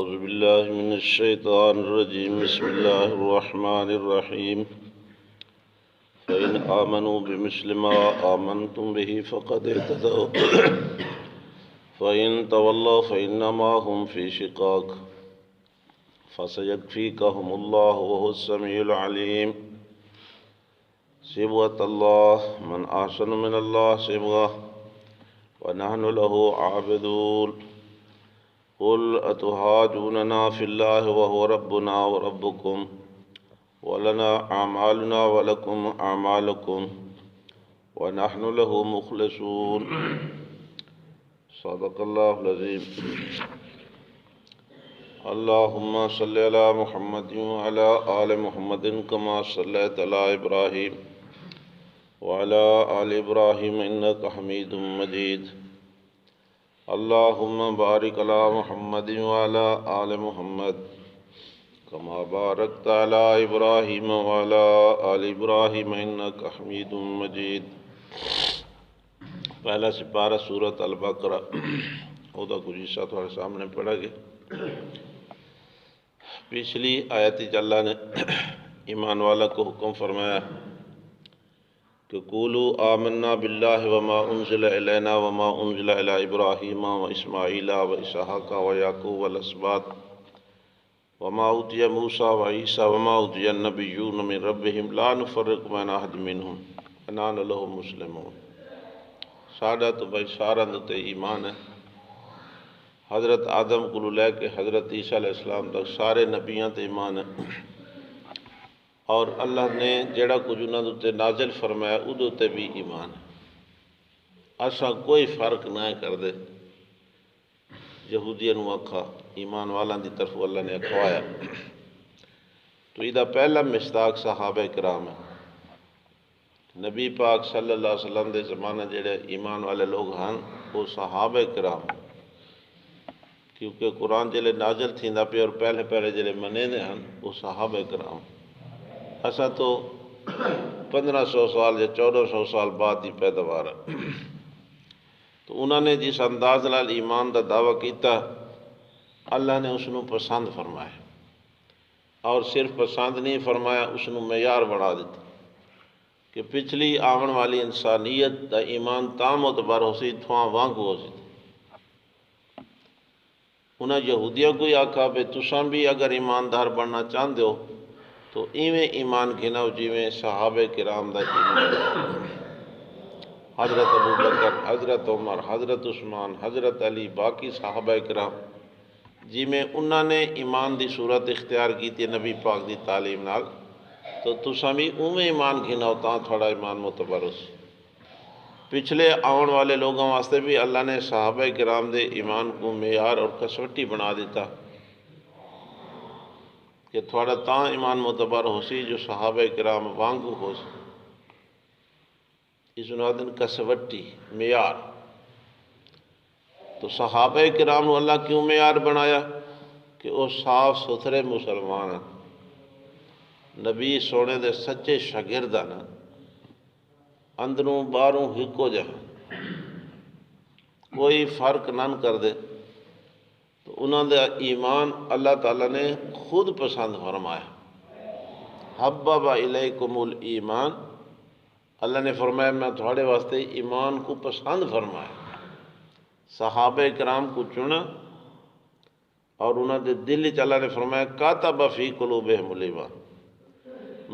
أعوذ بالله من الشيطان الرجيم بسم الله الرحمن الرحيم فإن آمنوا بمثل ما آمنتم به فقد اهتدوا فإن تولوا فإنما هم في شقاق فسيكفيكهم الله وهو السميع العليم صبغة الله من أحسن من الله صبغة ونحن له عابدون قل أتحاجوننا في الله وهو ربنا وربكم ولنا أعمالنا ولكم أعمالكم ونحن له مخلصون صدق الله العظيم اللهم صل على محمد وعلى آل محمد كما صليت على إبراهيم وعلى آل إبراهيم إنك حميد مجيد اللهم بارك على محمد وعلى آل محمد كما باركت على إبراهيم وعلى آل إبراهيم إنك حميد مجيد پہلا سپارہ سورۃ البقرہ وہ کچھ حصہ تھوڑے سامنے پڑھا گیا۔ پچھلی آیت اللہ نے ایمان والا کو حکم فرمایا کہ قولوا آمنا باللہ وما انزل الینا وما انزل الی ابراہیم و اسماعیل و اسحاق و یعقوب والاسباط وما اوتی موسیٰ و عیسیٰ وما اوتی النبیون من ربہم لا نفرق بین احد منہم ونحن لہ مسلمون۔ ساڈا تو بھائی سارا تے ایمان ہے، حضرت آدم کو لے کے حضرت عیسیٰ علیہ السلام تک سارے نبیاں تے ایمان ہے، اور اللہ نے جڑا کچھ انہوں تے نازل فرمایا ادو تے بھی ایمان ہے۔ اساں کوئی فرق نہ کر دے، یہودیاں نو آکھا ایمان والاں دی طرف اللہ نے اکھوایا۔ تو یہ پہلا مصداق صحابہ کرام ہے۔ نبی پاک صلی اللہ علیہ وسلم دے زمانہ جڑے ایمان والے لوگ ہیں وہ صحابہ کرام، کیونکہ قرآن جلے نازل تھیندا پہ اور پہلے پہلے جلے منے دے ہیں وہ صحابہ کرام۔ اساں تو 1500 سال یا 1400 سال بعد ہی پیداوار ہے۔ تو انہوں نے جس انداز نال ایمان دا دعویٰ کیتا اللہ نے اس نو پسند فرمایا، اور صرف پسند نہیں فرمایا، اس نو معیار بنا دیتا کہ پچھلی آون والی انسانیت دا ایمان تاں معتبر ہو سی تھواں وانگو ہو سی۔ انہاں یہودیوں کو آکھا بے تساں بھی اگر ایماندار بننا چاہتے ہو تو ایویں ایمان گھناؤ جیویں صحابہ کرام دا ایمان، حضرت ابوبکر، حضرت عمر، حضرت عثمان، حضرت علی، باقی صحابہ کرام جیویں انہوں نے ایمان دی صورت اختیار کی تھی نبی پاک دی تعلیم نال، تو تساں بھی اویں ایمان گھناؤ تاں تھوڑا ایمان معتبر ہو سی۔ پچھلے آن والے لوگوں واسطے بھی اللہ نے صحابہ کرام دے ایمان کو معیار اور کسوٹی بنا دیتا کہ تھوڑا تاں ایمان معتبر ہو سی جو صحابہ کرام وانگو ہو سی۔ اس نادن کسوٹی معیار۔ تو صحابہ کرام کو اللہ کیوں معیار بنایا کہ وہ صاف ستھرے مسلمان ہیں، نبی سونے دے سچے شاگرد ہیں، اندروں باہروں ہکو جہاں کوئی فرق نہ کر دے۔ تو انہوں نے ایمان اللہ تعالیٰ نے خود پسند فرمایا۔ حبب الیکم الایمان، اللہ نے فرمایا میں تھوڑے واسطے ایمان کو پسند فرمایا۔ صحابہ کرام کو چنا اور انہوں نے دل وچ اللہ نے فرمایا کاتب فی قلوبہم الایمان،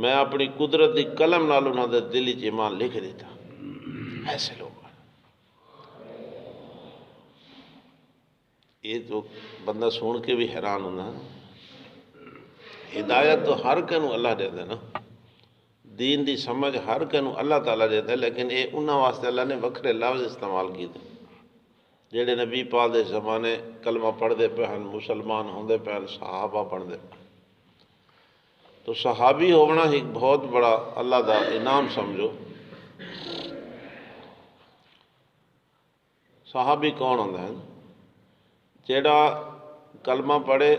میں اپنی قدرت دی قلم نال انہوں نے دل وچ ایمان لکھ دیتا۔ ایسے لوگ یہ تو بندہ سن کے بھی حیران ہونا۔ ہدایت تو ہر کنوں اللہ دے دے نا، دین دی سمجھ ہر کنوں اللہ تعالیٰ دے دے، لیکن یہ انہاں واسطے اللہ نے وکھرے لفظ استعمال کیتے جڑے نبی پاک دے زمانے کلمہ پڑھ دے پہ ہیں، مسلمان ہوندے پہ ہیں، صحابہ پڑھ دے پہ۔ تو صحابی ہونا ایک بہت بڑا اللہ دا انعام سمجھو۔ صحابی کون ہوندے ہیں؟ جیڑا کلمہ پڑھے،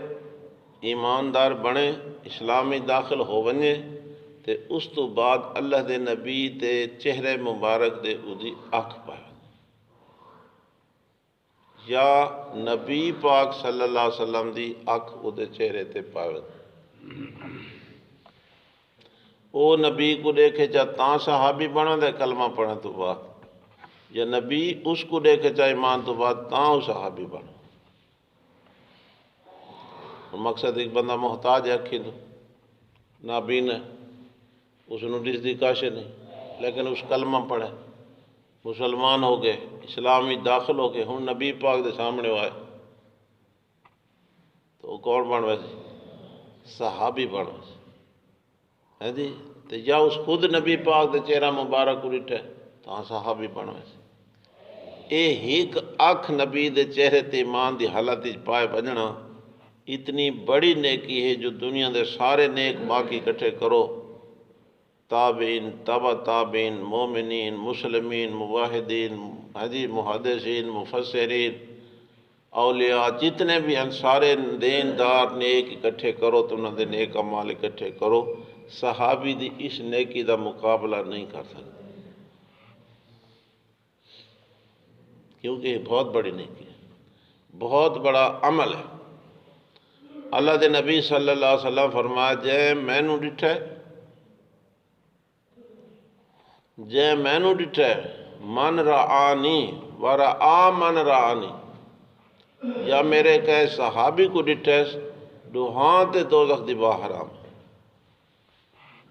ایماندار بنے، اسلامی داخل ہو ونجے تے اس تو بعد اللہ دے نبی تے چہرے مبارک دے اودی اکھ پائے، یا نبی پاک صلی اللہ علیہ وسلم دی اکھ او دے چہرے تے پاوے، او نبی کو دیکھے چا تاں صحابی بنا دے کلمہ پڑھنے تو بعد، یا نبی اس کو دیکھے چا ایمان تو بعد تاں او صحابی بنا۔ مقصد ایک بندہ محتاج ہے اکھی تو نابین ہے، اس نے ڈس دی کاشے نہیں، لیکن اس کلمہ پڑھے، مسلمان ہو گئے، اسلامی داخل ہو گئے، ہن نبی پاک دے سامنے آئے تو کون بن ویسے؟ صحابی بن ویسے ہے جی۔ تو یا اس خود نبی پاک دے چہرہ مبارک کو ڈٹھے تو صحابی بن ویسے۔ اے ہیک اکھ نبی دے چہرے تے ایمان دی حالت پائے بجنا اتنی بڑی نیکی ہے جو دنیا دے سارے نیک باقی کٹھے کرو، تابعین، تبع تابعین، مومنین، مسلمین، موحدین، محدثین، مفسرین، اولیاء، جتنے بھی ہیں سارے دیندار نیک اکٹھے کرو تو انہوں نے نیک اعمال اکٹھے کرو، صحابی دی اس نیکی دا مقابلہ نہیں کر سکتے، کیونکہ یہ بہت بڑی نیکی ہے، بہت بڑا عمل ہے۔ اللہ دے نبی صلی اللہ علیہ وسلم فرمایا جے مینو ڈٹھے من رعانی ورعا من رعانی، یا میرے کہے صحابی کو ڈٹھے دوہاں تے دوزخ دی باہ حرام،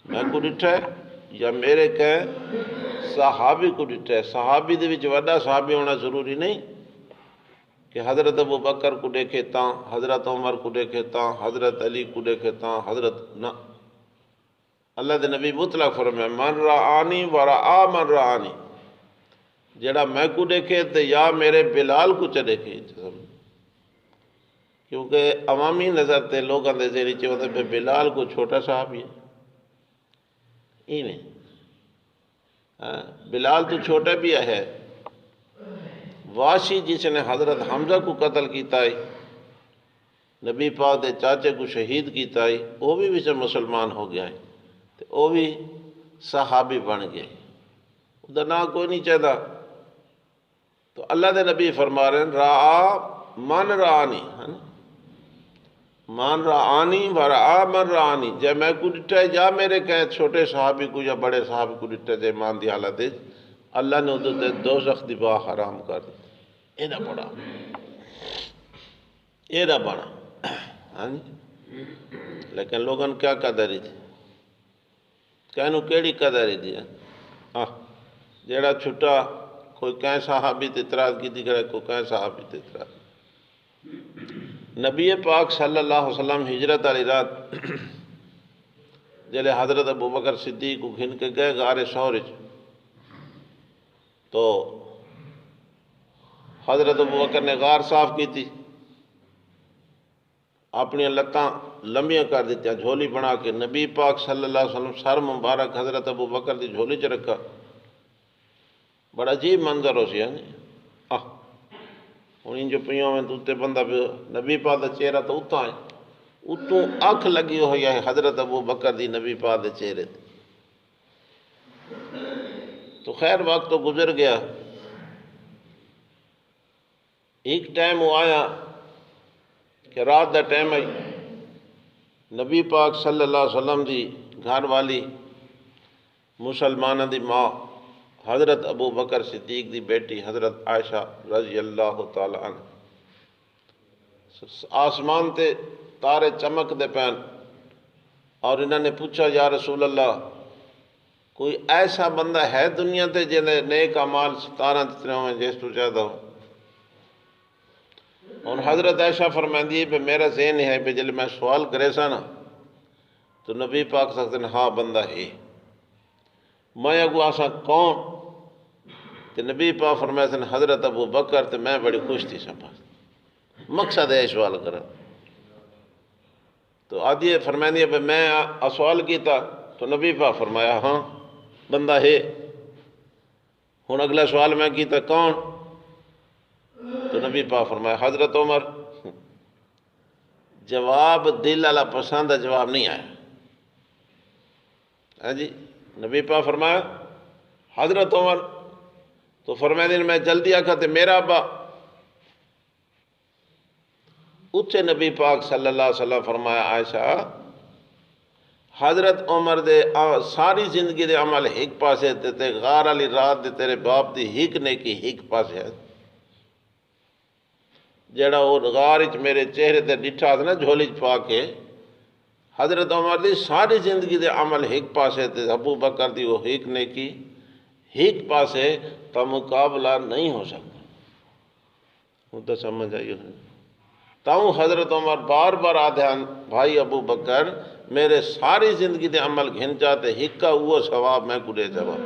میں کو ڈٹھے یا میرے کہے صحابی کو ڈٹھے۔ صحابی دے وچ وڈا صحابی ہونا ضروری نہیں کہ حضرت ابو بکر کو دیکھے تاں، حضرت عمر کو دیکھے تاں، حضرت علی کو دیکھے تاں، حضرت نہ، اللہ دے نبی مطلق فرمائے من رعانی ورعا من رعانی، جڑا میں کو دیکھے تو یا میرے بلال کو چا دیکھے، کیونکہ عوامی نظر تے لوگاں دے ذہنی چ ہوتا ہے بلال کو چھوٹا صحابی ہے، بلال تو چھوٹا بھی ہے، واشی جس نے حضرت حمزہ کو قتل کیتا ہے، نبی پاک دے چاچے کو شہید کیتا ہے، وہ بھی مسلمان ہو گیا ہے، تو وہ بھی صحابی بن گئے، ادھر نہ کوئی نہیں چاہتا۔ تو اللہ دے نبی فرما رہے ہیں رعا من رعانی، من رعانی ورعا من رعانی، جے میں کو ڈٹھے یا میرے کہیں چھوٹے صحابی کو یا بڑے صحابی کو ڈٹھے جے ایمان دی حالت ہے، اللہ نے ادھر تے دوزخ دی باہ حرام کر دی، ایڈا بڑا، ایڈا بڑا، لیکن لوگوں کیا قدر تھی، کہنو کیڑی قدر دی ہے، جیڑا چھٹا کوئی کہیں صحابی تے اعتراض کی تھی کرے، کوئی کہیں صحابی تے اعتراض۔ نبی پاک صلی اللہ علیہ وسلم ہجرت علی رات جلے حضرت ابو بکر صدیق کو گھن کے گئے غار ثور، تو حضرت ابو بکر نے غار صاف کی تھی، اپنی لتاں لمبیاں کر دیتی، جھولی بنا کے نبی پاک صلی اللہ علیہ وسلم سر مبارک حضرت ابو بکر دی جھولی چ رکھا، بڑا عجیب منظر ہو سی، ہوں جو پیوں میں تو بندہ نبی پاک دا چہرہ تو اتھا ہے، اتوں اکھ لگی ہوئی ہے حضرت ابو بکر دی نبی پاک دے چہرے تے۔ تو خیر وقت تو گزر گیا، ایک ٹائم وہ آیا کہ رات دا ٹائم آئی، نبی پاک صلی اللہ علیہ وسلم دی گھر والی مسلمانہ دی ماں حضرت ابو بکر صدیق دی بیٹی حضرت عائشہ رضی اللہ تعالی عنہ، آسمان تے تارے چمک دے پین، اور انہوں نے پوچھا یا رسول اللہ کوئی ایسا بندہ ہے دنیا تے جنہیں نیک اعمال ستارہ جتنے ہوئے جس تو زیادہ ہو؟ اور حضرت عائشہ فرمائندی ہے کہ میرا ذہن ہے کہ جب میں سوال کرے سا نا تو نبی پاک صلی اللہ علیہ وسلم ہاں بندہ ہے، میں اگو آسا کون؟ تو نبی پاک فرمائے سن حضرت ابو بکر، تو میں بڑی خوش تھی سمجھا، مقصد ہے سوال کرا، تو آدھی فرمائندی ہے میں سوال کیتا تو نبی پاک فرمایا ہاں بندہ ہے، ہن اگلا سوال میں کیتا کون؟ تو نبی پاک فرمایا حضرت عمر۔ جواب دل والا پسند جواب نہیں آیا، ہاں جی، نبی پاک فرمایا حضرت عمر، تو فرمائے دن میں جلدی آکھا تے میرا ابا، اتھے نبی پاک صلی اللہ علیہ وسلم فرمایا عائشہ حضرت عمر دے ساری زندگی دے عمل ایک پاسے تے غار علی رات دے تیرے باپ دی ہک نیکی ایک پاسے ہے جڑا وہ غار وچ میرے چہرے تے ڈٹھا نا جھولی چ پا کے حضرت عمر دی ساری زندگی دے عمل ایک پاسے تے ابو بکر دی وہ ایک نیکی ایک پاسے کا مقابلہ نہیں ہو سکتا وہ تو سمجھ آئی تاؤں حضرت عمر بار بار آدھے بھائی ابو بکر میرے ساری زندگی دے عمل گھن چاہتے ہکا وہ ثواب میں کو دے جواب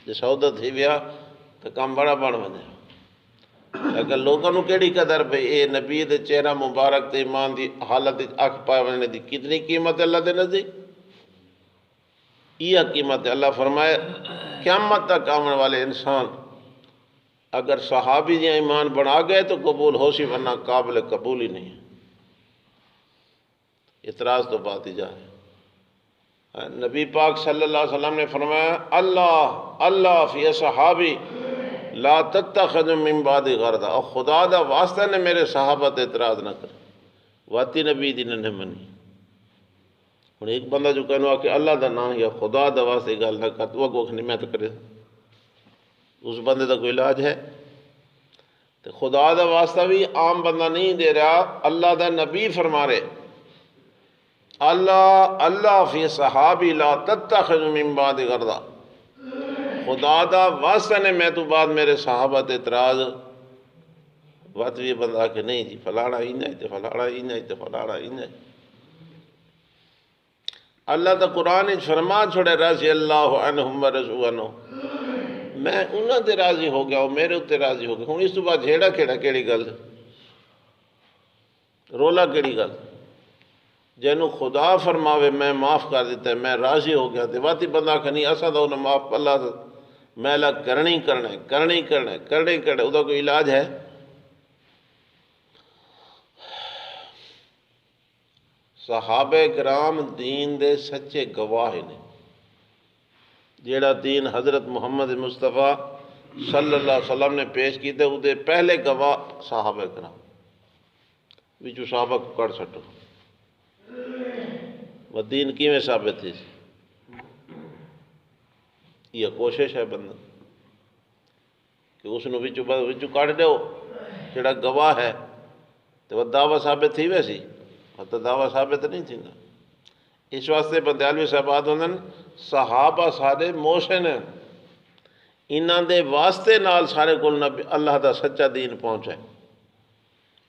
جے سودا تھی ویا تو کام بڑا بڑھ ونے اگر لوگوں نو کیڑی قدر پہ اے نبی دے چہرہ مبارک تے ایمان دی حالت اکھ پائے ونے دی کتنی قیمت اللہ دے نزدیک یہ قیمت اللہ فرمائے قیامت تک آنے والے انسان اگر صحابی جی ایمان بنا گئے تو قبول ہو سی ورنہ قابل قبول ہی نہیں ہے اعتراض تو بات ہی جائے نبی پاک صلی اللہ علیہ وسلم نے فرمایا اللہ فی صحابی لا تتخذ من بعد غرضا اور خدا دا واسطہ نے میرے صحابہ تے اعتراض نہ کر واتی نبی دی نے منی ہوں ایک بندہ جو کہنا کہ اللہ دا نام یا خدا دا واسطے گل نہ کر تو وہ نہیں میں تو کرے اس بندے دا کوئی علاج ہے تو خدا دا واسطہ بھی عام بندہ نہیں دے رہا اللہ دا نبی فرما رہے اللہ فی صحابی لا تتخذ من بعد غرضا خدا دا واسطہ نے میں تو بعد میرے صحابہ تے اعتراض وقت بھی بندہ کہ نہیں جی فلانا ہی نہیں تے فلانا ہی نہیں تے فلانا ہی نہیں اللہ تا قرآن فرما چھوڑے رضی اللہ عنہم و رضوا عنہ میں انہاں تے راضی ہو گیا میرے اتنے راضی ہو گیا ہوں اس تو بعد جھیڑا کھیڑا کیڑی گل رولا کیڑی گل جنوں خدا فرماوے میں معاف کر دیتا ہے میں راضی ہو گیا تے واتی بندہ کہ نہیں اسا دا انہاں معاف اللہ میلا کرنی کرنے او دا کوئی علاج ہے صحابہ کرام دین دے سچے گواہ نے جیڑا دین حضرت محمد مصطفیٰ صلی اللہ علیہ وسلم نے پیش کیتے او دے پہلے گواہ صحابہ کرام وچوں صحابہ کو کڑ سٹو وہ دین کیویں ثابت تھی یہ کوشش ہے بندہ کہ اس نو وچوں کٹ دیو جڑا گواہ ہے تو وہ دعویٰ ثابت تھی ویسی تو دعویٰ ثابت نہیں تھی نا اس واسطے بندیالوی صاحب آدھوں صحابہ سارے موشن ہیں انہاں دے واسطے نال سارے کول اللہ دا سچا دین پہنچے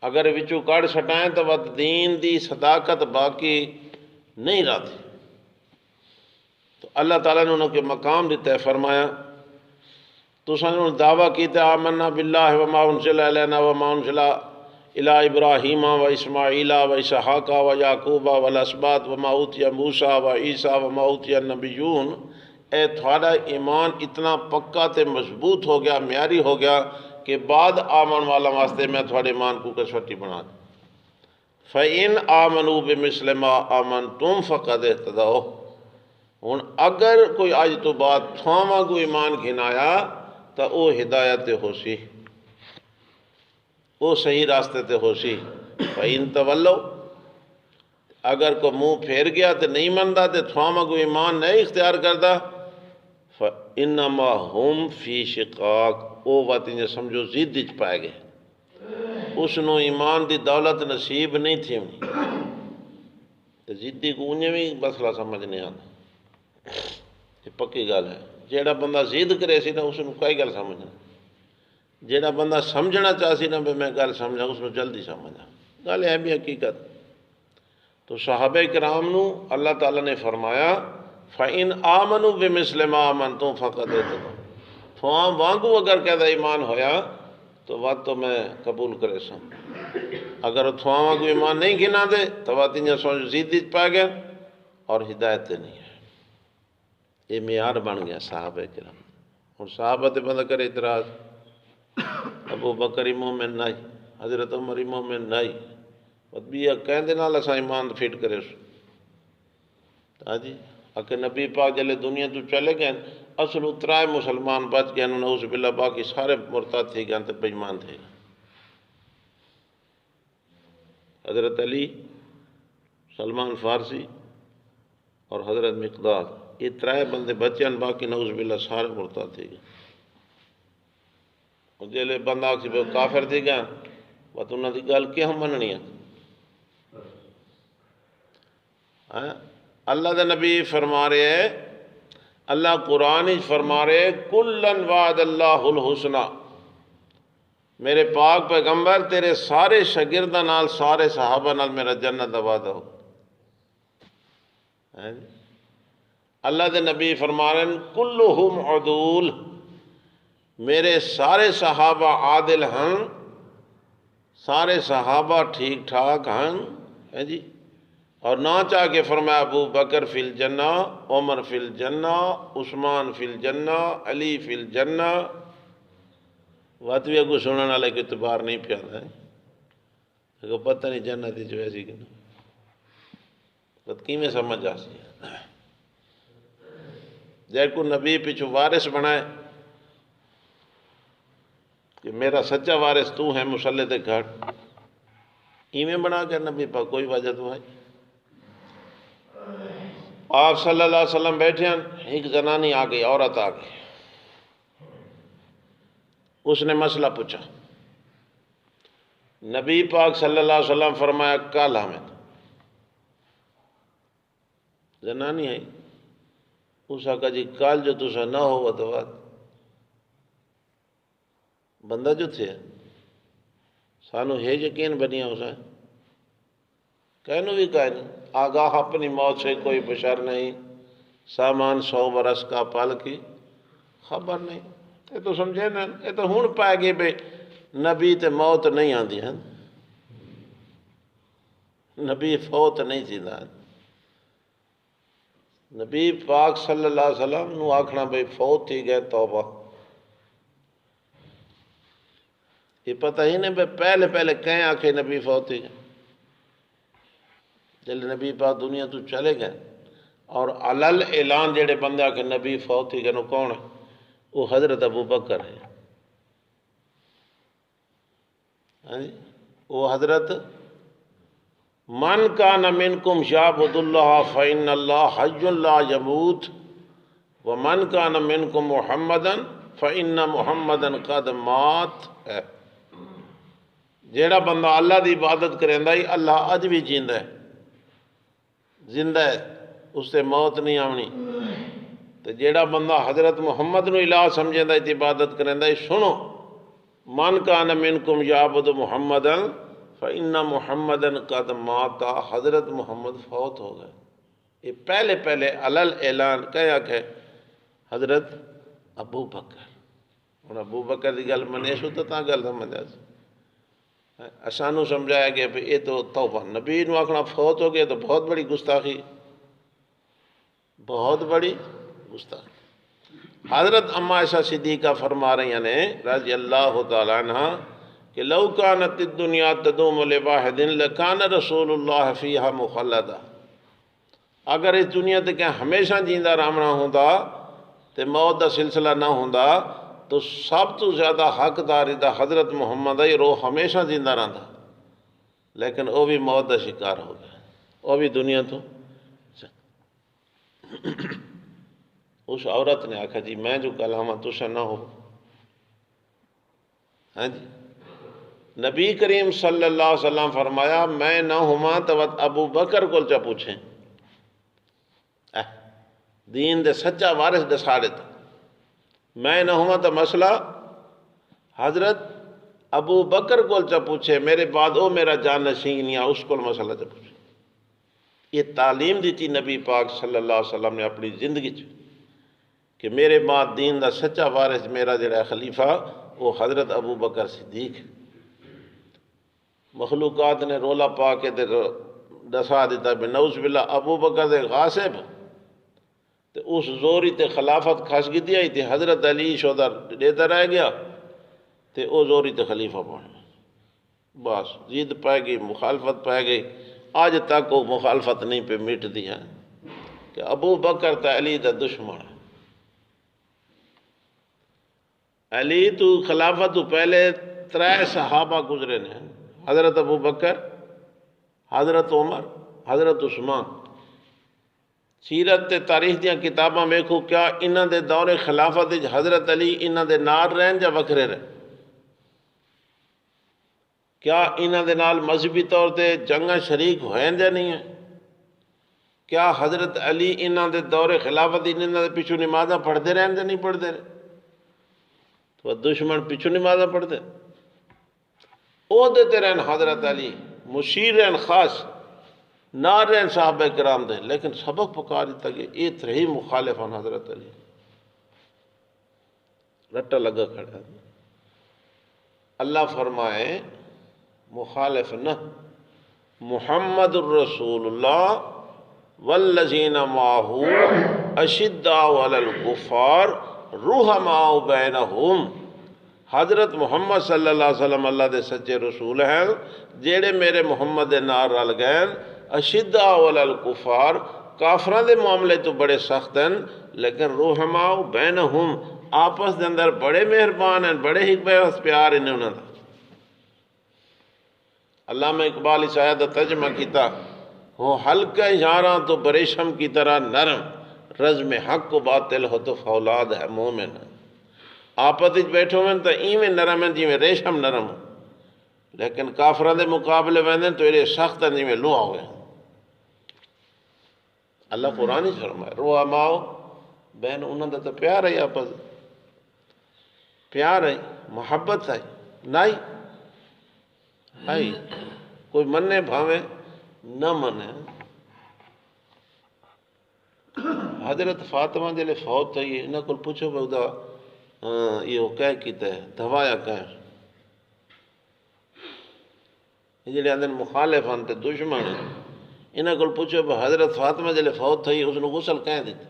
اگر وچوں کڑ سٹائیں تو وہ دین دی صداقت باقی نہیں رہتی تو اللہ تعالیٰ نے انہوں کے مقام دیتا ہے فرمایا تو سنوں دعویٰ کیتا آمنا باللہ وما انزل علینا وما انزل الی ابراہیم و اسماعیل و اسحاق و یعقوب والاسباط وما اوتی موسیٰ و عیسیٰ وما اوتی النبیون اے تھوڑا ایمان اتنا پکا تے مضبوط ہو گیا معیاری ہو گیا کہ بعد آمن والا واسطے میں تھوڑے ایمان کو کسوٹی بنا دیں فَإِنْ آمَنُوا بِمِثْلِ مَا آمَنْتُمْ فَقَدْ اهْتَدَوْا ہن اگر کوئی آج تو بعد تھواں کو ایمان گھنایا تو وہ ہدایت ہو سی وہ صحیح راستے تے ہو سی فَإِنْ تَوَلَّوْا اگر کو منہ پھیر گیا تو نہیں مندا تو تھواں کو ایمان نہیں اختیار کردا فَإِنَّمَا هُمْ فِي شِقَاقٍ وہ بات انہیں سمجھو زید وچ پائے گئے اس نو ایمان دی دولت نصیب نہیں تھی تو زدی کو انہیں بھی مسئلہ سمجھ نہیں آتا یہ پکی گل ہے جیڑا بندہ زید کرے سی نا اس نو کوئی گل سمجھنا جیڑا بندہ سمجھنا چاہ سی نا میں گل سمجھا اس نو جلدی سمجھا گل ہے بھی حقیقت تو صحابہ کرام نو اللہ تعالیٰ نے فرمایا فَإِنْ آمَنُوا بِمِثْلِ مَا آمَنْتُمْ فَقَدْ اهْتَدَوْا تھواں وانگو اگر کہتا ایمان ہویا تو بات تو میں قبول کرے سا اگر تھواں کو ایمان نہیں گنا دے تو بات انہیں سوچ زیدی پا گیا اور ہدایت نہیں ہے یہ معیار بن گیا صحابہ کرام اور صحابہ تے بندہ کرے اعتراض ابو بکر مومن نہیں حضرت عمر مومن نہیں بھی کہیں دے نال اساں ایمان فٹ کرے سو ہاں جی اگر نبی پاک جلے دنیا تو چلے گئے اصل اترائے مسلمان بچ گئے نعوذ باللہ باقی سارے مرتد تھے گئے تو بے ایمان تھے حضرت علی، سلمان فارسی اور حضرت مقداد، یہ ترائے بندے بچے ہیں، باقی نعوذ باللہ سارے مرتد تھے گئے. جیلے بندہ آکسی پہ کافر تھی گئے بات انہوں نے گل کیا ہم مننی ہے. اللہ دے نبی فرما رہے ہیں، اللہ قرآن ہی فرما رہے ہیں کلن وعد اللہ الحسنہ. میرے پاک پیغمبر تیرے سارے شاگرداں نال، سارے صحابہ نال میرا جنت دا وعدہ ہو. اللہ دے نبی فرما رہے ہیں کلہم عدول، میرے سارے صحابہ عادل ہیں، سارے صحابہ ٹھیک ٹھاک ہیں جی. اور نہ چاہ کے فرمایا ابو بکر فی الجنہ، عمر فی الجنہ، عثمان فی الجنہ، علی فی الجنہ. بات بھی اگو سننے والے کے اعتبار نہیں پیادا ہے، اگو پتہ نہیں جنت جو ایسی کہ بات کی میں سمجھ آ سی. جائے کو نبی پیچھو وارث بنائے کہ میرا سچا وارث تو ہے مسلح تے گھٹ، ایویں بنا کے نبی پا کوئی وجہ تو ہے. آپ صلی اللہ علیہ وسلم بیٹھے ہیں، ایک زنانی آ گئی، عورت آ گئی، اس نے مسئلہ پوچھا. نبی پاک صلی اللہ علیہ وسلم فرمایا کل ہمیں زنانی آئی، اس آقا جی کل جو تسا نہ ہوا تو بات بندہ جو تھے سانو ہے یقین بنیا اسے کہنو بھی کہنے آگاہ اپنی موت سے کوئی بشر نہیں، سامان 100 برس کا پل کی خبر نہیں. یہ تو سمجھے نا، یہ تو ہون پائے گے بے نبی تے موت نہیں آندی ہیں، نبی فوت نہیں تھیندہ. نبی پاک صلی اللہ علیہ وسلم نو آکھنا بھئی فوت تھی گئے توبہ. یہ پتہ ہی نہیں بھئی پہلے پہلے کہیں آکھے نبی فوت تھی گئے. جل نبی پاک دنیا تو چلے گئے اور علل اعلان جڑے بندے آکھے نبی فوت تھی گئے نو کون ہے؟ وہ حضرت ابو بکر ہے. وہ حضرت من کان منکم یعبد اللہ فإن اللہ حی لا یموت ومن کان منکم محمدا فإن محمدا قد مات ہے. جیڑا بندہ اللہ دی عبادت کریندا ہی اللہ اج بھی جیندہ ہے، زندہ ہے، اس سے موت نہیں آونی. تو جیڑا بندہ حضرت محمد نو الہ سمجھیندا ہے عبادت کریندا ہے، سنو من کان منکم یعبد محمدا فإن محمدا قد مات، حضرت محمد فوت ہو گئے. یہ پہلے پہلے علل اعلان کہا کہ حضرت ابو بکر. ہن ابو بکر دی گل منے سو تو تاں گل سمجھا سی. اسانو سمجھایا کہ یہ تو توبہ، نبی نو آکھنا فوت ہو گئے تو بہت بڑی گستاخی، بہت بڑی گستاخی. حضرت اما عائشہ صدیقہ فرما رہی ہیں رضی اللہ تعالیٰ عنہ کہ لو کانت الدنیا تدوم لواحد لکان رسول اللہ فیہا مخلدا. اگر اس دنیا تے کہ ہمیشہ جیندہ رہنا ہوندا تے موت دا سلسلہ نہ ہوندا تو سب تو زیادہ حقدار دا حضرت محمد ہے، روح ہمیشہ زندہ رہندا. لیکن وہ بھی موت دا شکار ہو گیا، وہ بھی دنیا تو. اس عورت نے آکھا جی میں جو کلامہ تسا نہ ہو. ہاں جی نبی کریم صلی اللہ علیہ وسلم فرمایا میں نہ ہما تو ابو بکر کو چا پوچھیں دین دے سچا وارث دسا دیتا. میں نہ ہما تو مسئلہ حضرت ابو بکر کو چا پوچھے، میرے بعد او میرا جان نشین نہیں اس کو مسئلہ چا پوچھے. یہ تعلیم دی تھی نبی پاک صلی اللہ علیہ وسلم نے اپنی زندگی چ کہ میرے بعد دین دا سچا وارث میرا جڑا خلیفہ وہ حضرت ابو بکر صدیق. مخلوقات نے رولا پا کے دسا دیتا کہ نعوذ باللہ ابو بکر دے غاصب تے اس زوری تے خلافت کھس گئی آئی تھی، حضرت علی شودہ دیتا رہ گیا تے او زوری تے خلیفہ بن بس زید پائے گئی، مخالفت پائے گئی. آج تک وہ مخالفت نہیں پہ مٹ دی ہے کہ ابو بکر تے علی دا دشمن ہے. علی تو خلافت تو پہلے 3 صحابہ گزرے نے، حضرت ابو بکر، حضرت عمر، حضرت عثمان، سیرت تے تاریخ دیاں کتاباں ویکھو کیا انہاں دے دور خلافت وچ حضرت علی انہاں دے نال رہن یا وکھرے رہن؟ کیا انہاں دے نال مذہبی طور تے جنگاں شریک ہوئیں یا نہیں ہیں؟ کیا حضرت علی انہاں دے دور خلافت انہاں دے پیچھو نمازاں پڑھتے رہن یا نہیں پڑھتے رہے؟ تو دشمن پیچھو نمازاں پڑھتے عہدے تے رہن حضرت علی، مشیر رہن خاص، نہ رہن صحابہ کرام دے، لیکن سبق پکار دیتا کہ اترے ہی مخالفان حضرت علی رٹا لگا کھڑا ہے۔ اللہ فرمائے مخالف نہ، محمد الرسول اللہ والذین معہ اشداء علی الکفار رحماء بینہم، حضرت محمد صلی اللہ علیہ وسلم اللہ دے سچے رسول ہیں جیڑے میرے محمد دے نال رل گئے، اشداء علی الکفار، کافراں دے معاملے تو بڑے سخت ہیں لیکن رحماء بینہم، آپس دے اندر بڑے مہربان ہیں، بڑے حکمت پیار انہوں نے۔ علامہ اقبال اس آیت کا ترجمہ کیتا، ہو ہلکا یاراں تو بریشم کی طرح نرم، رزم حق و باطل ہو تو فولاد ہے مومن۔ آپس وچ بیٹھو ہیں تو ایویں نرم ہیں جی میں ریشم نرم، لیکن کافراں دے مقابلے ویندے تو ایڈے سخت ہیں جی میں لوہا ہوئے۔ اللہ قرآن ہی فرمائے رحماء بین، انہاں دا تو پیار ہے، آپس پیار ہے، محبت ہے، نہیں کوئی مننے بھاوے نہ منے۔ حضرت فاطمہ جلے فوت تھی انہاں کو پوچھو بھائی دا یہ کہہ کیتا ہے دھوایا کہہ، یہ جلے اندر مخالف ہیں تے دشمن ہیں، انہاں کو پوچھو بھائی حضرت فاطمہ جلے فوت تھی اس نے غسل کہہ دیتا؟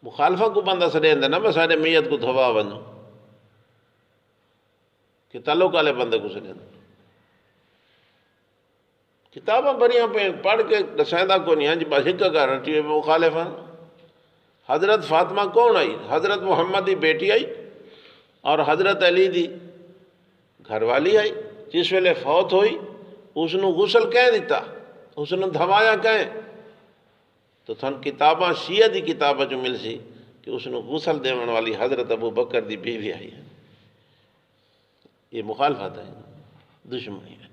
مخالفہ کو بندہ سڑے اندر نہ بس سارے میت کو دھوا ونجو کہ تعلق والے بندے کو سڑے اندر کتاباں بڑیاں پہ پڑھ کے دسائندہ کو نہیں ہیں جی بس ہکا کر رٹی ہوئے مخالف ہیں۔ حضرت فاطمہ کون آئی؟ حضرت محمد دی بیٹی آئی اور حضرت علی دی گھر والی آئی، جس ویلے فوت ہوئی اس نے غسل کہہ دیتا، اس نے دھوایا کہیں تو تھن کتاباں شیعہ دی کتاباں جو مل سی کہ اس نے غسل دیون والی حضرت ابو بکر دی بیوی آئی ہے۔ یہ مخالفت ہے، دشمنی ہے۔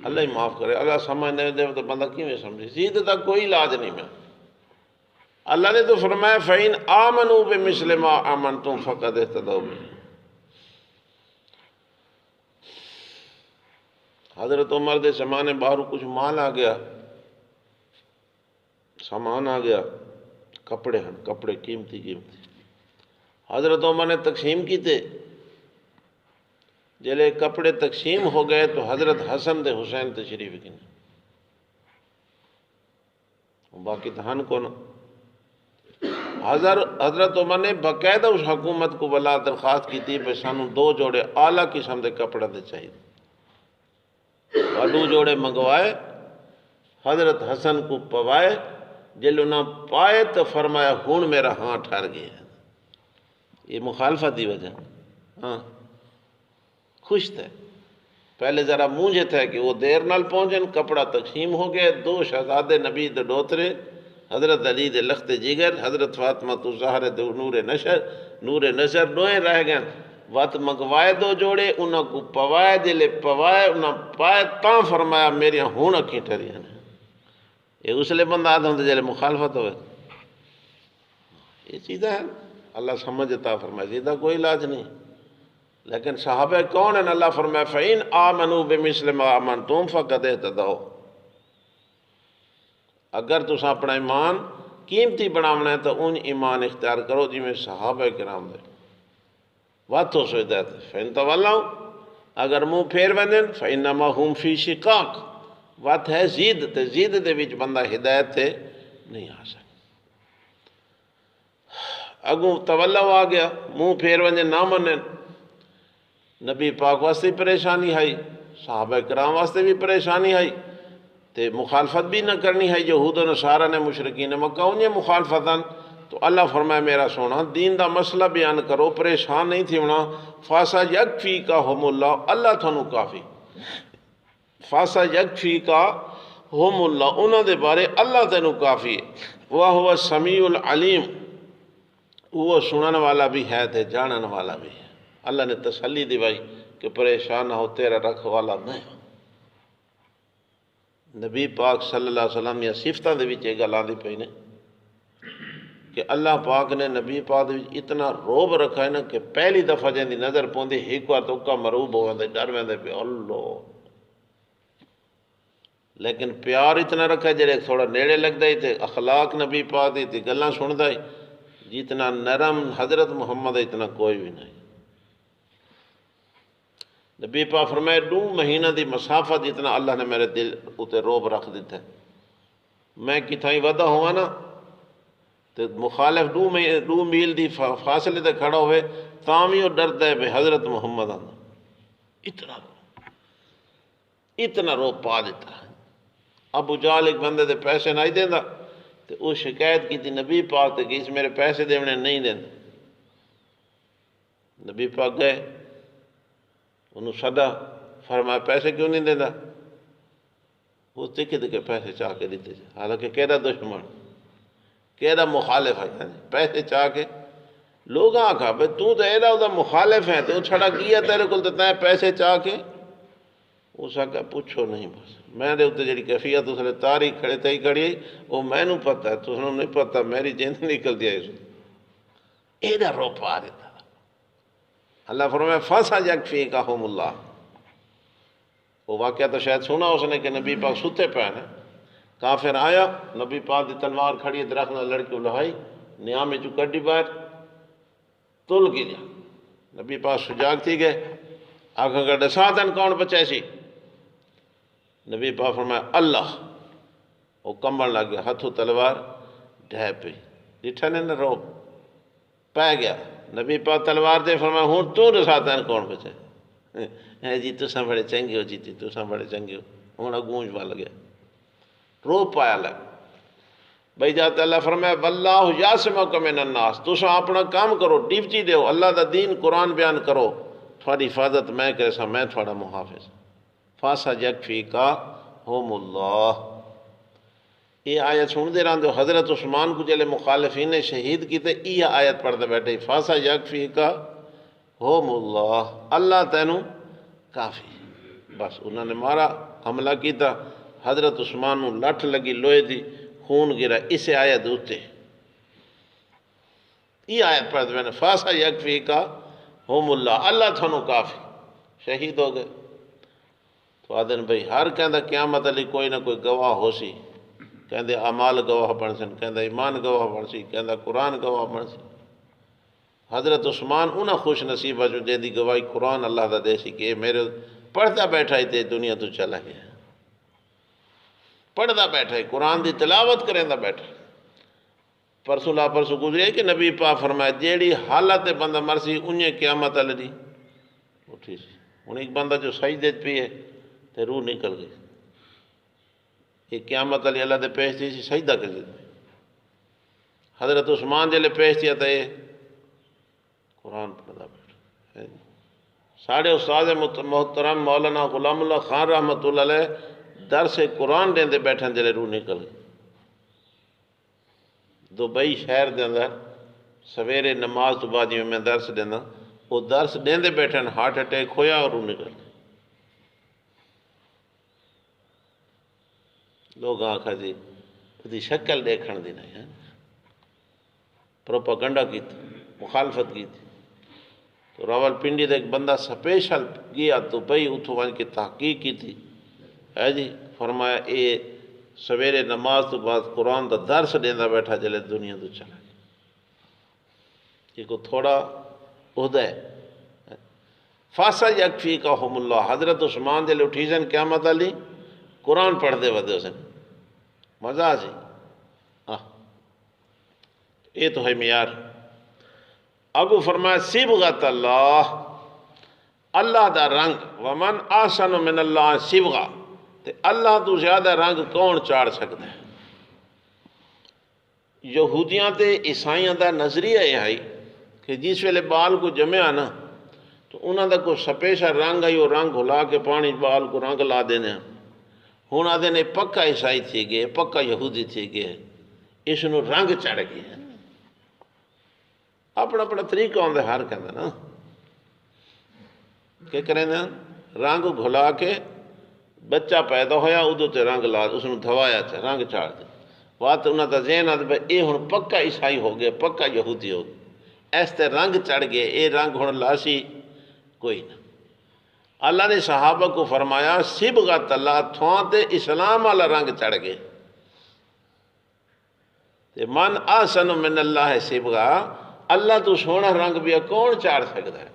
اللہ ہی معاف کرے، اللہ سمجھنے دے تو بندہ کیوں میں سمجھے، زید تک کوئی علاج نہیں میں۔ اللہ نے تو فرمایا فَإِنْ آمَنُوا بِمِثْلِ مَا آمَنْتُمْ فَقَدْ اهْتَدَوْا بِهِ۔ حضرت عمر دے زمانے باہر کچھ مال آ گیا، سامان آ گیا، کپڑے ہیں، کپڑے قیمتی حضرت عمر نے تقسیم کیتے، جلے کپڑے تقسیم ہو گئے تو حضرت حسن دے حسین تشریف کینے، باقی دھان کو نا۔ حضرت عمر نے باقاعدہ اس حکومت کو بلا درخواست کی تھی کہ سانوں 2 جوڑے اعلیٰ قسم دے کپڑے دے چاہیے، اور 2 جوڑے منگوائے، حضرت حسن کو پوائے، جل انہاں پائے تو فرمایا ہون میرا ہاں ٹھہر گیا۔ یہ مخالفت دی وجہ، ہاں خوش تھے، پہلے ذرا مونجھے تھے کہ وہ دیر نال پہنچن، کپڑا تقسیم ہو گئے، 2 شہزادے نبی دے ڈوترے، حضرت علی دے لخت جگر، حضرت فاطمہ تو زہرہ دے نور نشر نوئے رہ گئے، وقت منگوائے 2 جوڑے، انہاں کو پوائے، دلے پوائے، انہاں پائے تاں فرمایا میری ہون اکھیں ٹھری ہیں۔ یہ اس لئے بندہ آدھا ہوں جلے مخالفت ہوئے، یہ چیزیں ہیں اللہ سمجھتا فرمایا، سیدھا کوئی علاج نہیں۔ لیکن صحابہ کون ہیں؟ اللہ فرمایا فَإِنْ آمَنُوا بِمِثْلِ مَا آمَنْتُمْ فَقَدْ اهْتَدَوْا۔ اگر تُساں اپنا ایمان قیمتی بناونا ہے تو ان ایمان اختیار کرو جی میں صحابہ کرام دے وات ہو سوچتا ہے۔ فَإِنْ تَوَلَّوْا، اگر منہ پھیر ونن فَإِنَّمَا هُمْ فِي شِقَاقٍ، وات ہے زید تے زید دے وچ بندہ ہدایت تے نہیں آ سکتا۔ اگوں تولو آ گیا، منہ پھیر ونجے نہ منن، نبی پاک واسطے پریشانی آئی، صحابہ کرام واسطے بھی پریشانی آئی، تے مخالفت بھی نہ کرنی ہے۔ یہود و نصارہ نے مشرکین مکہ انہیں مخالفتاً تو اللہ فرمائے میرا سونا دین دا مسئلہ بیان کرو، پریشان نہیں تھی ہونا. فاسا یکفیکہم اللہ، اللہ تھانوں کافی. فاسا یکفیکہم اللہ، انہوں دے بارے اللہ تینوں کافی ہے. وَهُوَ السَّمِيعُ الْعَلِيمُ، وہ سنن والا بھی ہے تے جانن والا بھی ہے. اللہ نے تسلی دیوائی کہ پریشان نہ ہو، تیرا رکھ والا میں ہوں. نبی پاک صلی اللہ علیہ وسلم یا صفتاں دے وچ یہ گل آندی پئی نے کہ اللہ پاک نے نبی پاک دے وچ اتنا روب رکھا ہے نا کہ پہلی دفعہ جن دی نظر پوندی ایک بار تو کا مروب ہو ویندے، ڈر ویندے پہ اللہ. لیکن پیار اتنا رکھا ہے جڑے تھوڑا نیڑے لگدا ہی تے اخلاق نبی پاک دی تے گلاں سندا ہی جتنا نرم حضرت محمد اتنا کوئی بھی نہیں. نبی پاک فرمائے 2 مہینہ دی مسافت جتنا اللہ نے میرے دل اتے روب رکھ دیتا ہے. میں کتھائیں ودا ہوا نا تو مخالف 2 میل دی فاصلے تے کھڑا ہوئے تاں بھی وہ ڈردا ہے بے حضرت محمد آنا. اتنا روب پا دیتا ہے. ابو جہل ایک بندے دے پیسے نہیں دیندا تو وہ شکایت کی تھی نبی پاک تے کہ اس میرے پیسے دینے نہیں دیندا. نبی پاک گئے انہوں سدا، فرمایا پیسے کیوں نہیں دینا؟ وہ تکے تکے پیسے چاہ کے دیتے تھے، حالانکہ کیڑا دشمن کیڑا مخالف ہے. پیسے چاہ کے لوگ آکھا بھئی تو ایڈا دا مخالف ہے تو چھڑا کیا تیرے کل تے پیسے چاہ کے. اس آکھا پوچھو نہیں، بس میں دے اتنے جڑی کیفیت اس نے تاری کھڑے تھی کھڑی وہ میں نوں پتہ ہے، تو نہیں پتہ میری جند نکل دیا اس ایڈا رو پا دیتا. اللہ فرمائے فاسا یکفیکہم اللہ. وہ واقعہ تو شاید سنا اس نے کہ نبی پاک ستے پہ ہیں. کافر آیا، نبی پاک دی تلوار کھڑی ہے درخت نہ لڑکی لہائی نیام چو کڈی باہر تل گیا. نبی پاک سجاگ تھی گئے، آنکھاں کا ڈساتن کون بچائے سی؟ نبی پاک فرمایا اللہ. وہ کمبن لگ گیا، ہاتھوں تلوار ڈھے پئی، ڈٹھا نے نہ روب پہ گیا. نبی پاک تلوار دے فرمایا ہوں تو ڈساتن کون بچائے؟ جی تساں بڑے چنگے ہو، جی تساں بڑے چنگے ہو. ہوں گونج وال گیا، رو پایا لگ. بھائی جاتے اللہ فرمایا واللہ یعصمک من الناس، تساں اپنا کام کرو، ڈیوٹی دیو، اللہ دا دین قرآن بیان کرو، تھوڑی حفاظت میں کرے سا، میں تھوڑا محافظ. فاسا یکفیکہم اللہ. یہ آیت سن دے رہاں حضرت عثمان کو جلے مخالفین نے شہید کی تے یہ آیت پڑھتے بیٹھے فاسا یکفیکہم اللہ، اللہ تینوں کافی. بس انہوں نے مارا، حملہ کیتا، حضرت عثمان نو لٹھ لگی لوہے دی، خون گرا. اس آیت ہوتے یہ آیت پڑھتے بیٹھے فاسا یکفیکہم اللہ، اللہ تھانوں کافی. شہید ہو گئے. تو آدھن بھئی ہر کہندہ قیامت علی کوئی نہ کوئی گواہ ہو سی. کہندے اعمال گواہ بن سن، کہندہ ایمان گواہ بن سی، کہندہ قرآن گواہ بن سی. حضرت عثمان انہاں خوش نصیبہ جو جے دی گواہی قرآن اللہ دا دے سی کہ میرے پڑھتا بیٹھا ہی تے دنیا تو چلا گیا، پڑھتا بیٹھا ہی قرآن دی تلاوت کریں بیٹھا. پرسوں لا پرسوں گزرے کہ نبی پاک فرمایا جیڑی حالت بندہ مرسی انہیں قیامت علی دی اٹھی سی. ہوں ایک بندہ جو سجدے پی ہے تے روح نکل گئی، یہ قیامت علی اللہ دے پیش تھی سی سجدہ کر دی. حضرت عثمان جلے پیش تھیا تے قرآن پڑھتا بیٹھا. ساڑھے استاد محترم مولانا غلام اللہ خان رحمۃ اللہ علیہ درس قرآن دیندے بیٹھن جلے روح نکل گئی. دبئی شہر دے اندر سویرے نماز تو بعد میں درس دینا، وہ درس دیندے بیٹھن ہارٹ اٹیک ہویا اور روح نکل گئی. لوگ آکھا جی دی شکل دیکھن دی نہیں ہے، پروپاگنڈا کی تھی، مخالفت کی تھی. تو راول پنڈی دے ایک بندہ سپیشل گیا تو بھئی اتھو وہاں کی تحقیق کی تھی. ہے جی فرمایا اے سویرے نماز تو بعد قرآن دا درس دیندہ بیٹھا جلے دنیا تو چلا گیا. یہ کو تھوڑا عہدہ ہے. فاسا یکفیکہم اللہ. حضرت عثمان جلے اٹھی سن قیامت علی قرآن پڑھ دے ودے سن، مزہ سی. یہ تو ہے معیار. اگو فرمایا صبغۃ اللہ، اللہ دا رنگ. ومن احسن من اللہ صبغہ، تے اللہ تو زیادہ رنگ کون چاڑ سکتا ہے؟ یہودیاں تے عیسائیاں دا نظریہ یہ آئی کہ جس ویلے بال کو جمیا نا تو انہوں دا کوئی سپیشا رنگ آئی وہ رنگ گھلا کے پانی بال کو رنگ لا دینے ہوں آدھے نے پکا عیسائی تھی گئے پکا یہودی تھی گئے اس نو رنگ چڑھ گئے اپنا اپنا طریقہ ہوندے ہر کہندے نا کہ کریں دے رنگ گھلا کے بچہ پیدا ہویا ادو تے رنگ لا اس نو دھوایا تے رنگ چاڑ دے بات انہوں دا ذہن آدھے بھائی اے ہن پکا عیسائی ہو گئے پکا یہودی ہو گئے اس تے رنگ چڑھ گئے اے رنگ ہن لاسی کوئی نہ اللہ نے صحابہ کو فرمایا صبغت اللہ تھوان تے اسلام والا رنگ چڑھ گئے تے من آسن من اللہ صبغہ اللہ تو سونا رنگ بھی کون چاڑ سکتا ہے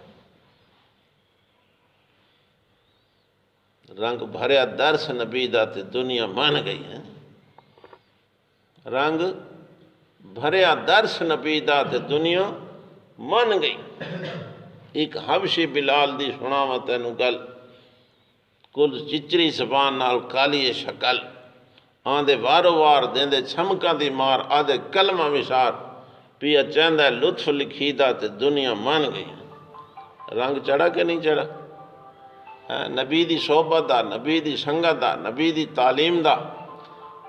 رنگ بھریا درس نبی دا تے دنیا مان گئی ہے رنگ بھریا درس نبی دا تے دنیا مان گئی ایک حبشی بلال دی سناواں تینوں گل کل چچری زبان نال کالی شکل آندے وارو وار دیندے چھمکاں دی مار آدھے کلمہ وشار پیا چاہندہ لطف لکھی دا تے دنیا مان گئی رنگ چڑھا کہ نہیں چڑھا نبی دی صحبت دا نبی دی سنگت دا نبی دی تعلیم دا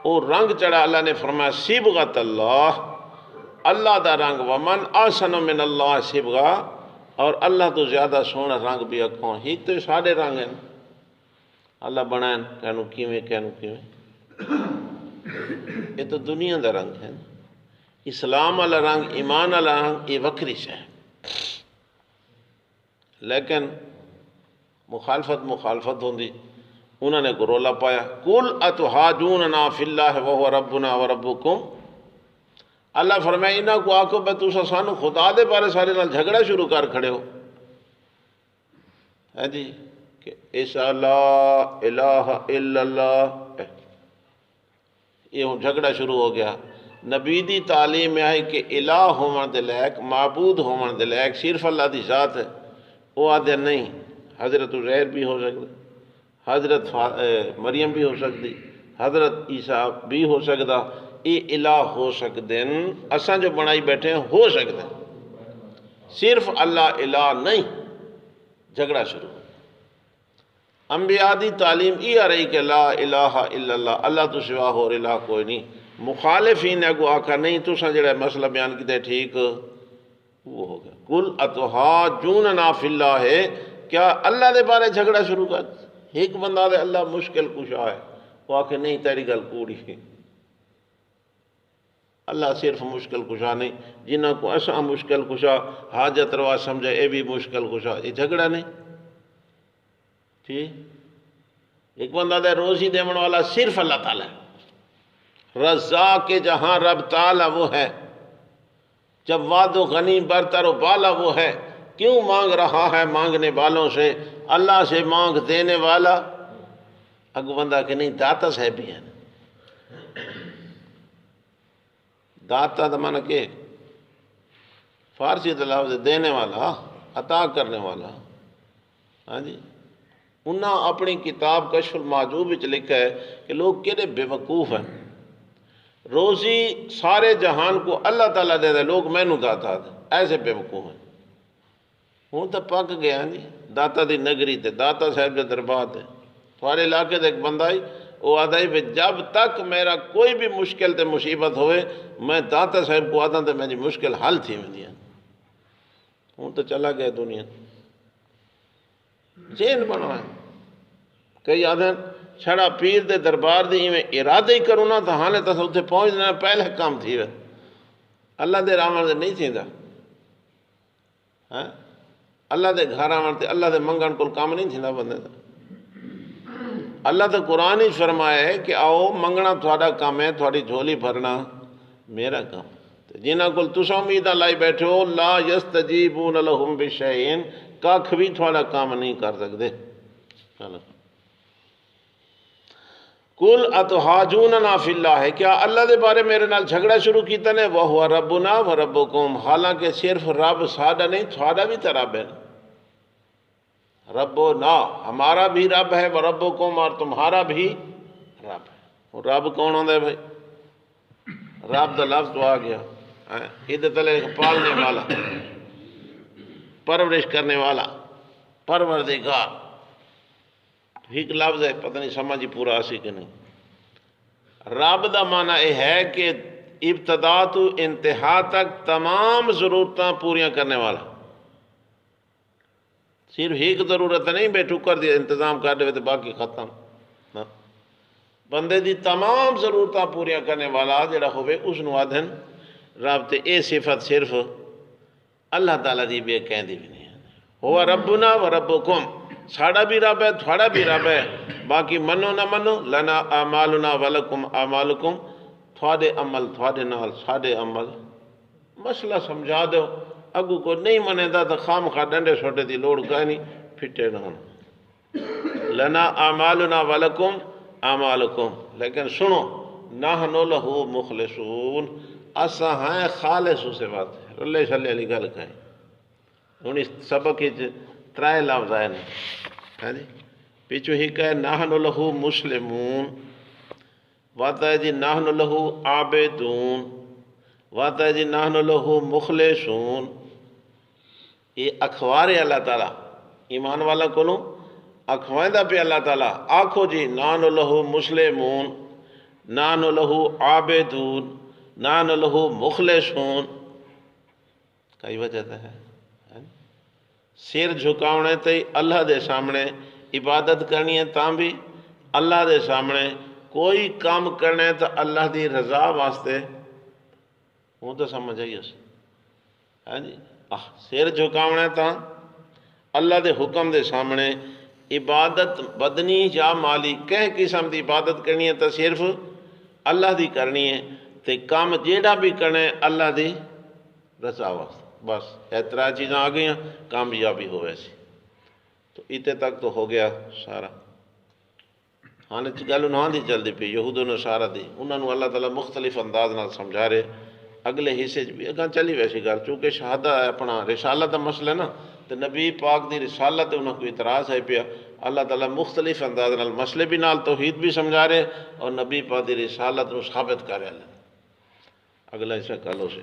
وہ رنگ چڑھا اللہ نے فرمایا صبغت اللہ اللہ دا رنگ ومن آسن من اللہ صبغہ اور اللہ تو زیادہ سونا رنگ بھی کون ہی تو سارے رنگ ہیں اللہ بنائیں کہنو کیویں یہ تو دنیا دا رنگ ہے اسلام والا رنگ ایمان والا رنگ یہ وکری ہے لیکن مخالفت ہوندی انہوں نے رولا پایا قل اتحاجوننا فی اللہ وہو ربنا وربکم اللہ فرمائے انہاں کو آکو بے تو سانو خدا دے بارے سارے نال جھگڑا شروع کر کھڑے ہو ہے جی کہ ایسا لا الہ الا اللہ یہ جھگڑا شروع ہو گیا نبی دی تعلیم میں آئی کہ الہ ہون دے لائق معبود ہون دے لائق صرف اللہ دی ذات ہے وہ آدھے نہیں حضرت عزیر بھی ہو سکتا حضرت مریم بھی ہو سکتی حضرت عیسیٰ بھی ہو سکتا یہ الہ ہو سکتے ہیں اساں جو بنائی بیٹھے ہیں ہو سکتے ہیں صرف اللہ الہ نہیں جھگڑا شروع انبیاء دی تعلیم یہ آ رہی کہ لا الہ الا اللہ اللہ تو سوا ہو الہ کوئی نہیں مخالفین اگو آکھا نہیں تو سا جڑا مسئلہ بیان کیتے ٹھیک وہ ہو گیا قل اتحاجوننا فی اللہ ہے کیا اللہ دے بارے جھگڑا شروع کر ایک بندہ دے اللہ مشکل کشا ہے وہ آکھے نہیں تیری گل کوڑی ہے اللہ صرف مشکل کشا نہیں جنہاں کو اساں مشکل کشا حاجت روا سمجھے اے بھی مشکل کشا یہ جھگڑا نہیں ٹھیک ایک بندہ دے روزی دیمن والا صرف اللہ تعالیٰ ہے رزاق کے جہاں رب تعالیٰ وہ ہے جواد و غنی برتر و بالا وہ ہے کیوں مانگ رہا ہے مانگنے والوں سے اللہ سے مانگ دینے والا اگو بندہ کہ نہیں داتا صاحب بھی ہے داتا دا معنی کہ فارسی لفظ دینے والا عطا کرنے والا ہاں جی انہاں اپنی کتاب کشف المعجوب وچ لکھا ہے کہ لوگ کیڑے بے وقوف ہیں روزی سارے جہان کو اللہ تعالیٰ دے دے لوگ مینوں داتا دے ایسے بے وقوف ہیں ہوں تو پک گیا جی داتا دی نگری تے داتا صاحب دے دربار تے تھوڑے علاقے دے ایک بندہ آئی وہ آدھا ہی جب تک میرا کوئی بھی مشکل تے مصیبت ہوئے میں داتا صاحب کو آدھا تے میری مشکل حل تھی میں دیا ہوں تو چلا گیا دنیا ذہن بنوا ہے کئی آدھے چھڑا پیر دے دربار دی میں ارادہ ہی کروں نا تو ہانے تو اتنے پہنچنا پہلے کام تھی وے اللہ دے راہ دے نہیں تھیندا ہاں اللہ دے گھر آن تے اللہ دے منگن کو کام نہیں تھیندا بندے دا اللہ تو قرآن ہی فرمایا ہے کہ آؤ منگنا تھوڑا کام ہے تھوڑی جھولی بھرنا میرا کام جنہاں کو تسا امیداں لائی بیٹھے ہو لا یستجیبون لہم بشیئن کاکھ بھی تھوڑا کام نہیں کر سکتے قل اتحاجوننا فی اللہ ہے کیا اللہ دے بارے میرے نال جھگڑا شروع کیتا نے وہو ربنا وربکم حالانکہ صرف رب ساڈا نہیں تھوڑا بھی تو رب ہے ربنا ہمارا بھی رب ہے وربکم اور تمہارا بھی رب ہے رب کون ہوندے بھائی رب دا لفظ تو آ گیا، ادھر تلے پالنے والا، پرورش کرنے والا، پروردگار، ایک لفظ ہے، پتہ نہیں سمجھ پورا آسی کہ نہیں۔ رب دا معنی یہ ہے کہ ابتدا تو انتہا تک تمام ضرورتاں پوریاں کرنے والا، صرف ایک ضرورت نہیں بے ٹکر دی انتظام کر دے تو باقی ختم، بندے دی تمام ضرورتاں پوریاں کرنے والا جڑا ہوئے اس نو آدھن رب، تے اے صفت صرف اللہ تعالیٰ دی بے کہندی بھی نہیں ہے۔ ہوا ربنا و ربکم، ساڑا بھی رب ہے، تھوڑا بھی رب ہے، باقی منو نہ منو، لنا اعمالنا ولکم اعمالکم، تھوڑے عمل تھوڑے نال ساڑے عمل، مسئلہ سمجھا دو، اگو کو نہیں منے دا تو خام خواہ ڈنڈے چھوٹے دی لوڑ گئے نہیں، پھٹے نہ لنا اعمالنا ولکم اعمالکم، لیکن سنو نحنو لہو مخلصون، اسا ہیں خالص اسے بات ہے، رلے شلے علی گل کہیں۔ انہی سبق ہی ترائے لفظ آئے نہیں، پیچھو ہی کہے نحنو لہو مسلمون، واتا ہے جی نحنو لہو عابدون، واتا ہے جی نحنو لہو مخلصون۔ یہ اکھوار اللہ تعالیٰ ایمان والا کونوں اکھوائیں دا پہ اللہ تعالیٰ، آکھو جی نحنو لہو مسلمون، نحنو لہو عابدون، نحنو لہو مخلصون، کئی وجہ ہے سیر جھکاؤنے تے اللہ دے سامنے عبادت کرنی ہے، تاں بھی اللہ دے سامنے کوئی کام کرنے تو اللہ دی رضا واسطے، وہ تو سمجھ آئی اس سیر جھکاؤنے تاں اللہ دے حکم دے سامنے عبادت بدنی یا مالی کہیں قسم دی عبادت کرنی ہے تو صرف اللہ دی کرنی ہے، تے کام جیڑا بھی کرنے اللہ دی رضا واسطے، بس اترا چیزیں آ گئی ہیں، کامیابی ہو ویسی۔ تو اتے تک تو ہو گیا سارا۔ ہاں گل انہاں دی چل دی پی یہود و نصارہ دی، انہوں نے اللہ تعالیٰ مختلف انداز نال سمجھا رہے، اگلے حصے بھی اگاں چلی ویسی گل، چونکہ شہادہ ہے اپنا رسالت دا مسئلہ نا، تو نبی پاک دی رسالت انہوں کوئی اعتراض ہے پیا، اللہ تعالیٰ مختلف انداز نال مسئلے بھی نال توحید بھی سمجھا رہے اور نبی پاک دی رسالت نو ثابت کر رہے ہیں۔ اگلا حصہ کل ہو سے